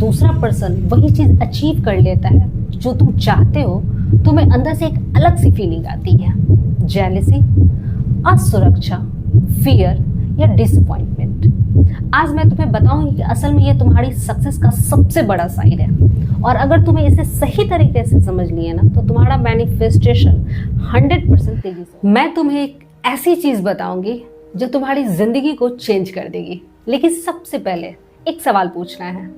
दूसरा पर्सन वही चीज अचीव कर लेता है जो तुम चाहते हो, तुम्हें अंदर से एक अलग सी फीलिंग आती है। जेलसी, असुरक्षा, फियर या डिसअपॉइंटमेंट। आज मैं तुम्हें बताऊंगी कि असल में ये तुम्हारी सक्सेस का सबसे बड़ा साइन है, और अगर तुम्हें इसे सही तरीके से समझ लिए ना तो तुम्हारा मैनिफेस्टेशन 100% तेजी से। मैं तुम्हें एक ऐसी चीज बताऊंगी जो तुम्हारी जिंदगी को चेंज कर देगी। लेकिन सबसे पहले एक सवाल पूछना है,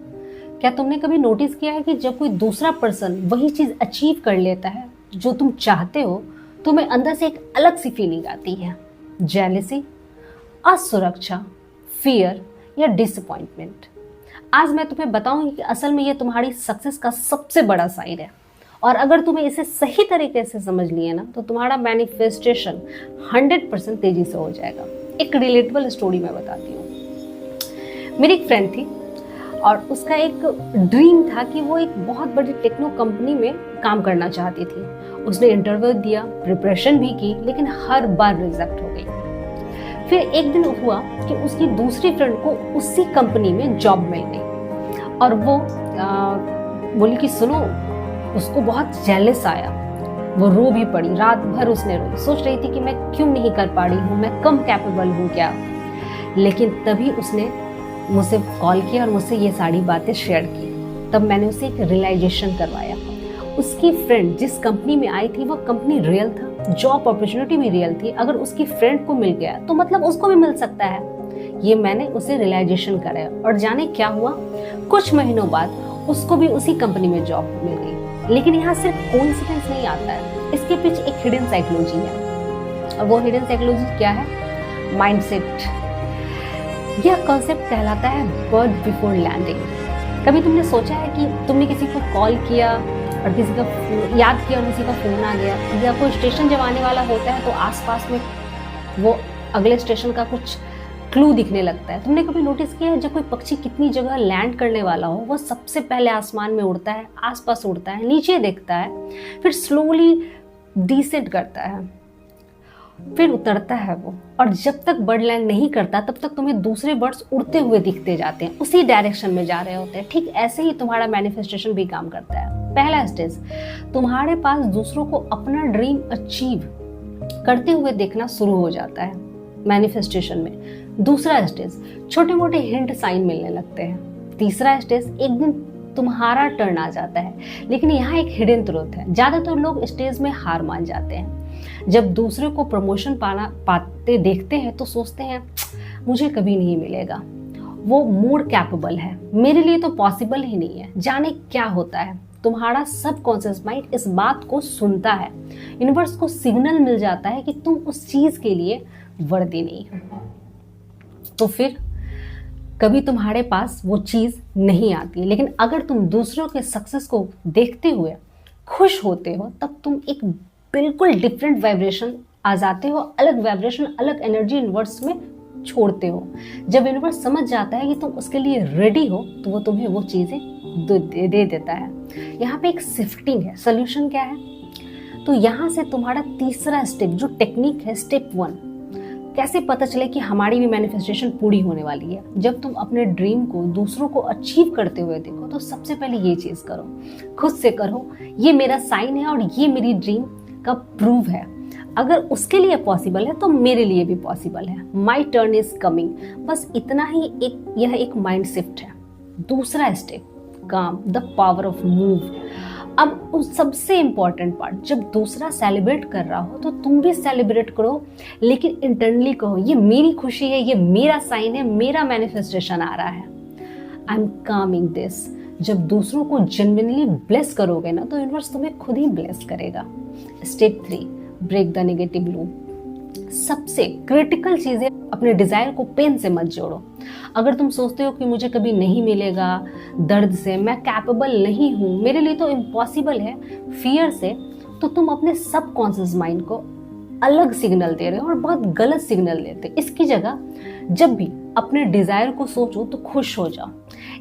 क्या तुमने कभी नोटिस किया है कि जब कोई दूसरा पर्सन वही चीज अचीव कर लेता है जो तुम चाहते हो, तुम्हें अंदर से एक अलग सी फीलिंग आती है। जेलसी, असुरक्षा, फियर या डिसअपॉइंटमेंट। आज मैं तुम्हें बताऊंगी कि असल में ये तुम्हारी सक्सेस का सबसे बड़ा साइन है, और अगर तुम्हें इसे सही तरीके से समझ लिए ना तो तुम्हारा मैनिफेस्टेशन 100% तेजी से हो जाएगा। एक रिलेटेबल स्टोरी मैं बताती हूँ। मेरी एक फ्रेंड थी और उसका एक ड्रीम था कि वो एक बहुत बड़ी टेक्नो कंपनी में काम करना चाहती थी। उसने इंटरव्यू दिया, प्रिपरेशन भी की, लेकिन हर बार रिजेक्ट हो गई। फिर एक दिन हुआ कि उसकी दूसरी फ्रेंड को उसी कंपनी में जॉब मिल गई, और वो बोली कि सुनो, उसको बहुत जेलस आया। वो रो भी पड़ी, रात भर उसने रोई, सोच रही थी कि मैं क्यों नहीं कर पा रही हूँ, मैं कम कैपेबल हूँ क्या। लेकिन तभी उसने मुझसे कॉल किया और मुझसे ये सारी बातें शेयर की। तब मैंने उसे एक रियलाइजेशन करवाया। उसकी फ्रेंड जिस कंपनी में आई थी वो कंपनी रियल था, जॉब अपॉर्चुनिटी भी रियल थी। अगर उसकी फ्रेंड को मिल गया तो मतलब उसको भी मिल सकता है। ये मैंने उसे रियलाइजेशन कराया, और जाने क्या हुआ, कुछ महीनों बाद उसको भी उसी कंपनी में जॉब मिल गई। लेकिन यहाँ सिर्फ कोइंसिडेंस नहीं आता है, इसके पीछे एक हिडन साइकोलॉजी है। और वो हिडन साइकोलॉजी क्या है? माइंडसेट। यह कॉन्सेप्ट कहलाता है बर्ड बिफोर लैंडिंग। कभी तुमने सोचा है कि तुमने किसी को कॉल किया और किसी का याद किया और किसी का फोन आ गया, या कोई स्टेशन जब आने वाला होता है तो आसपास में वो अगले स्टेशन का कुछ क्लू दिखने लगता है। तुमने कभी नोटिस किया है जब कोई पक्षी कितनी जगह लैंड करने वाला हो, वो सबसे पहले आसमान में उड़ता है, आसपास उड़ता है, नीचे देखता है, फिर स्लोली डिसेंट करता है, फिर उतरता है वो। और जब तक बर्ड लैंड नहीं करता तब तक तुम्हें दूसरे बर्ड्स उड़ते हुए दिखते जाते हैं, उसी डायरेक्शन में जा रहे होते हैं। ठीक ऐसे ही तुम्हारा मैनिफेस्टेशन भी काम करता है। पहला स्टेज, तुम्हारे पास दूसरों को अपना ड्रीम अचीव करते हुए देखना शुरू हो जाता है मैनिफेस्टेशन में। दूसरा स्टेज, छोटे मोटे हिंट साइन मिलने लगते हैं। तीसरा स्टेज, एक दिन तुम्हारा टर्न आ जाता है। लेकिन यहाँ एक हिडन ट्रुथ है, ज्यादातर लोग स्टेज में हार मान जाते हैं। जब दूसरे को प्रमोशन पाते देखते हैं तो सोचते हैं मुझे कभी नहीं मिलेगा, वो मोर कैपेबल है, मेरे लिए तो पॉसिबल ही नहीं है। जाने क्या होता है, तुम्हारा सबकॉन्शियस माइंड इस बात को सुनता है। यूनिवर्स को सिग्नल मिल जाता है कि तुम उस चीज के लिए वर्दी नहीं हो। तो फिर कभी तुम्हारे पास वो चीज नहीं आती। लेकिन अगर तुम दूसरों के सक्सेस को देखते हुए खुश होते हो तब तुम एक बिल्कुल डिफरेंट वाइब्रेशन आ जाते हो, अलग वाइब्रेशन, अलग एनर्जी यूनिवर्स में छोड़ते हो। जब यूनिवर्स समझ जाता है कि तुम उसके लिए रेडी हो तो वो तुम्हें वो चीजें दे देता है। यहाँ पे एक शिफ्टिंग है। सोल्यूशन क्या है? तो यहाँ से तुम्हारा तीसरा स्टेप जो टेक्निक है, स्टेप 1, कैसे पता चले कि हमारी भी मैनिफेस्टेशन पूरी होने वाली है। जब तुम अपने ड्रीम को दूसरों को अचीव करते हुए देखो तो सबसे पहले ये चीज करो, खुद से करो, ये मेरा साइन है और ये मेरी ड्रीम का प्रूफ है। अगर उसके लिए पॉसिबल है तो मेरे लिए भी पॉसिबल है। My turn is coming. बस इतना ही, यह एक माइंड शिफ्ट है। दूसरा स्टेप, काम, द पावर ऑफ मूव। अब उस सबसे इंपॉर्टेंट पार्ट, जब दूसरा सेलिब्रेट कर रहा हो तो तुम भी सेलिब्रेट करो, लेकिन इंटरनली कहो ये मेरी खुशी है, ये मेरा साइन है, मेरा मैनिफेस्टेशन आ रहा है, आई एम कमिंग दिस। जब दूसरों को जेन्युइनली ब्लेस करोगे ना तो यूनिवर्स तुम्हें खुद ही ब्लेस करेगा। Step 3, break the negative loop. सबसे क्रिटिकल चीज है, अपने डिजायर को पेन से मत जोड़ो। अगर तुम सोचते हो कि मुझे कभी नहीं मिलेगा, दर्द से, मैं कैपेबल नहीं हूं, मेरे लिए तो इम्पॉसिबल है, फियर से, तो तुम अपने सबकॉन्शियस माइंड को अलग सिग्नल दे रहे हो और बहुत गलत सिग्नल देते हो। इसकी जगह जब भी अपने डिजायर को सोचो तो खुश हो जाओ।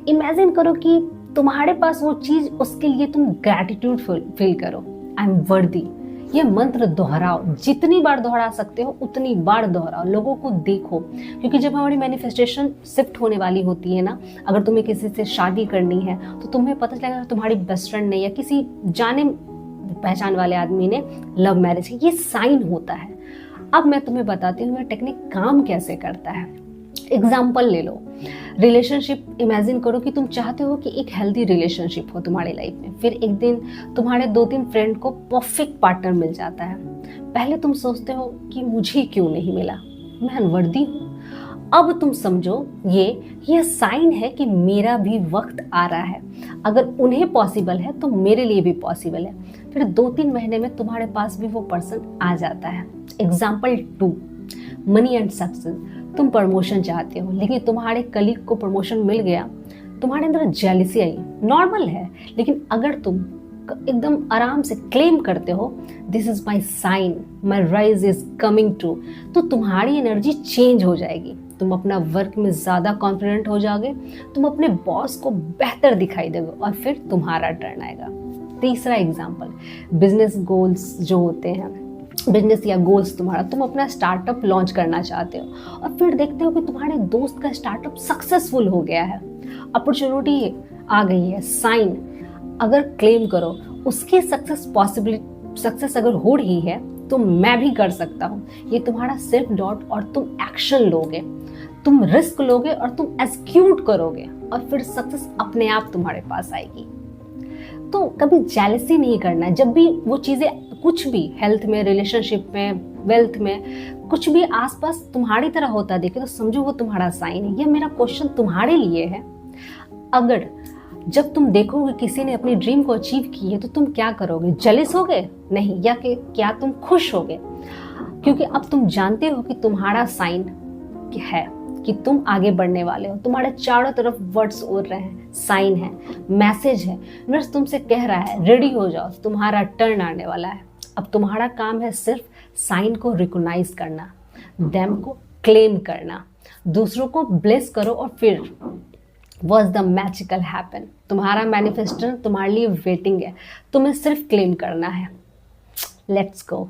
इमेजिन करो कि तुम्हारे पास वो चीज, उसके लिए तुम ग्रैटिट्यूड फील करो, आई एम वर्दी, ये मंत्र दोहराओ, जितनी बार दोहरा सकते हो उतनी बार दोहराओ, लोगों को देखो। क्योंकि जब हमारी मैनिफेस्टेशन शिफ्ट होने वाली होती है ना, अगर तुम्हें किसी से शादी करनी है तो तुम्हें पता चलेगा तुम्हारी बेस्ट फ्रेंड ने या किसी जाने पहचान वाले आदमी ने लव मैरिज की, ये साइन होता है। अब मैं तुम्हें बताती हूँ ये टेक्निक काम कैसे करता है। एग्जाम्पल ले लो, रिलेशनशिप इमेजिन करो कि तुम चाहते हो कि एक हेल्दी रिलेशनशिप हो तुम्हारी लाइफ में। फिर एक दिन तुम्हारे 2-3 फ्रेंड को परफेक्ट पार्टनर मिल जाता है। पहले तुम सोचते हो कि मुझे क्यों नहीं मिला, मैं अनवर्दी हूँ। अब तुम समझो ये साइन है कि मेरा भी वक्त आ रहा है। अगर उन्हें पॉसिबल है तो मेरे लिए भी पॉसिबल है। फिर 2-3 महीने में तुम्हारे पास भी वो पर्सन आ जाता है। Example 2, money and success. तुम प्रमोशन चाहते हो लेकिन तुम्हारे कलीग को प्रमोशन मिल गया, तुम्हारे अंदर जेलसी आई, नॉर्मल है। लेकिन अगर तुम एकदम आराम से क्लेम करते हो this is my sign, my rise is coming true, तो तुम्हारी एनर्जी चेंज हो जाएगी। तुम अपना वर्क में ज़्यादा कॉन्फिडेंट हो जाओगे, तुम अपने बॉस को बेहतर दिखाई दोगे और फिर तुम्हारा टर्न आएगा। तीसरा एग्जाम्पल, बिजनेस गोल्स जो होते हैं, बिजनेस या गोल्स तुम्हारा, तुम अपना स्टार्टअप लॉन्च करना चाहते हो और फिर देखते हो कि तुम्हारे दोस्त का स्टार्टअप सक्सेसफुल हो गया है, अपॉर्चुनिटी आ गई है, साइन। अगर क्लेम करो उसकी सक्सेस अगर हो रही है तो मैं भी कर सकता हूँ, ये तुम्हारा सेल्फ डाउट और तुम एक्शन लोगे, तुम रिस्क लोगे और तुम एग्जीक्यूट करोगे और फिर सक्सेस अपने आप तुम्हारे पास आएगी। तो कभी जेलसी नहीं करना है। जब भी वो चीज़ें कुछ भी हेल्थ में, रिलेशनशिप में, वेल्थ में कुछ भी आसपास तुम्हारी तरह होता देखे तो समझो वो तुम्हारा साइन है। ये मेरा क्वेश्चन तुम्हारे लिए है। अगर जब तुम देखोगे किसी ने अपनी ड्रीम को अचीव की है तो तुम क्या करोगे? जेलस होगे? नहीं। या कि क्या तुम खुश होगे? क्योंकि अब तुम जानते हो कि तुम्हारा साइन है कि तुम आगे बढ़ने वाले हो। तुम्हारे चारों तरफ वर्ड्स उड़ रहे हैं, साइन है, मैसेज है, यूनिवर्स तुमसे कह रहा है रेडी हो जाओ, तुम्हारा टर्न आने वाला है। अब तुम्हारा काम है सिर्फ साइन को रिकॉग्नाइज करना, देम को क्लेम करना, दूसरों को ब्लेस करो और फिर वॉज द मैजिकल हैपन। तुम्हारा मैनिफेस्टर तुम्हारे लिए वेटिंग है, तुम्हें सिर्फ क्लेम करना है। Let's go.